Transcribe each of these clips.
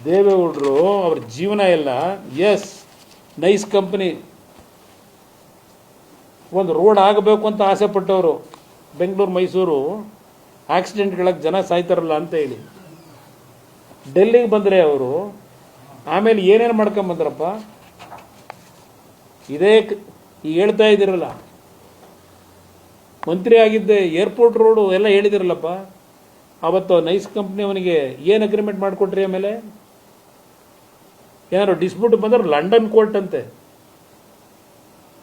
ದೇವೇಗೌಡರು ಅವ್ರ ಜೀವನ ಎಲ್ಲ ಎಸ್ ನೈಸ್ ಕಂಪ್ನಿ ಒಂದು ರೋಡ್ ಆಗಬೇಕು ಅಂತ ಆಸೆ ಪಟ್ಟವರು. ಬೆಂಗಳೂರು ಮೈಸೂರು ಆಕ್ಸಿಡೆಂಟ್ಗಳಿಗೆ ಜನ ಸಾಯ್ತಾರಲ್ಲ ಅಂತ ಹೇಳಿ ಡೆಲ್ಲಿಗೆ ಬಂದರೆ ಅವರು ಆಮೇಲೆ ಏನೇನು ಮಾಡ್ಕೊಂಬಂದ್ರಪ್ಪ. ಇದೇ ಈಗ ಹೇಳ್ತಾ ಇದ್ದೀರಲ್ಲ, ಮಂತ್ರಿ ಆಗಿದ್ದೆ ಏರ್ಪೋರ್ಟ್ ರೋಡು ಎಲ್ಲ ಹೇಳಿದಿರಲ್ಲಪ್ಪ. ಅವತ್ತು ನೈಸ್ ಕಂಪ್ನಿ ಅವನಿಗೆ ಏನು ಅಗ್ರಿಮೆಂಟ್ ಮಾಡಿಕೊಟ್ರಿ? ಆಮೇಲೆ ಏನಾದ್ರು ಡಿಸ್ಪ್ಯೂಟ್ ಬಂದ್ರೆ ಲಂಡನ್ ಕೋರ್ಟ್ ಅಂತೆ.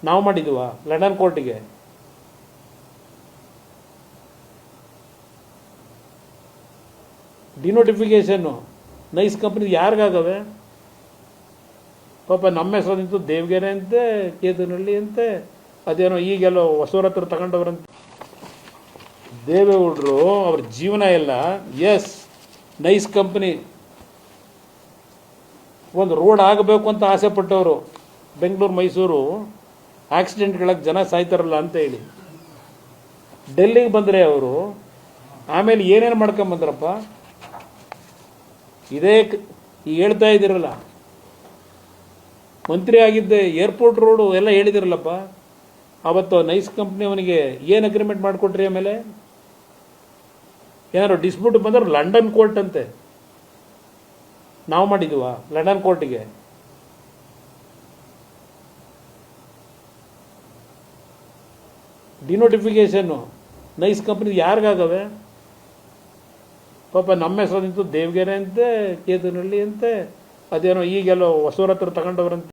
ನಾವು ಮಾಡಿದ್ವ ಲಂಡನ್ ಕೋರ್ಟಿಗೆ? ಡಿನೋಟಿಫಿಕೇಶನ್ನು ನೈಸ್ ಕಂಪ್ನಿ ಯಾರಿಗಾಗವೆ? ಪಾಪ ನಮ್ಮ ಹೆಸರು ನಿಂತು ದೇವಗೆರೆ ಅಂತೆ, ಕೇತನಹಳ್ಳಿ ಅಂತೆ, ಅದೇನೋ ಈಗೆಲ್ಲೋ ಹೊಸೂರ ಹತ್ರ ತಗೊಂಡವ್ರಂತೆ. ದೇವೇಗೌಡರು ಅವ್ರ ಜೀವನ ಎಲ್ಲ ಎಸ್ ನೈಸ್ ಕಂಪ್ನಿ ಒಂದು ರೋಡ್ ಆಗಬೇಕು ಅಂತ ಆಸೆ ಪಟ್ಟವರು. ಬೆಂಗಳೂರು ಮೈಸೂರು ಆಕ್ಸಿಡೆಂಟ್ಗಳಿಗೆ ಜನ ಸಾಯ್ತಾರಲ್ಲ ಅಂತ ಹೇಳಿ ಡೆಲ್ಲಿಗೆ ಬಂದರೆ ಅವರು ಆಮೇಲೆ ಏನೇನು ಮಾಡ್ಕೊಂಬಂದ್ರಪ್ಪ. ಇದೇ ಈಗ ಹೇಳ್ತಾ ಇದ್ದೀರಲ್ಲ, ಮಂತ್ರಿ ಆಗಿದ್ದೆ ಏರ್ಪೋರ್ಟ್ ರೋಡು ಎಲ್ಲ ಹೇಳಿದಿರಲ್ಲಪ್ಪ. ಅವತ್ತು ನೈಸ್ ಕಂಪ್ನಿ ಅವನಿಗೆ ಏನು ಅಗ್ರಿಮೆಂಟ್ ಮಾಡಿಕೊಟ್ರಿ? ಆಮೇಲೆ ಏನಾದ್ರು ಡಿಸ್ಪ್ಯೂಟ್ ಬಂದ್ರೆ ಲಂಡನ್ ಕೋರ್ಟ್ ಅಂತೆ. ನಾವು ಮಾಡಿದ್ವ ಲಂಡನ್ ಕೋರ್ಟಿಗೆ? ಡಿನೋಟಿಫಿಕೇಶನ್ನು ನೈಸ್ ಕಂಪ್ನಿ ಯಾರಿಗಾಗವೆ? ಪಾಪ ನಮ್ಮ ಹೆಸರು ನಿಂತು ದೇವಗೆರೆ ಅಂತೆ, ಕೇತನಹಳ್ಳಿ ಅಂತೆ, ಅದೇನೋ ಈಗೆಲ್ಲೋ ಹೊಸೂರ ಹತ್ರ ತಗೊಂಡವ್ರಂತೆ.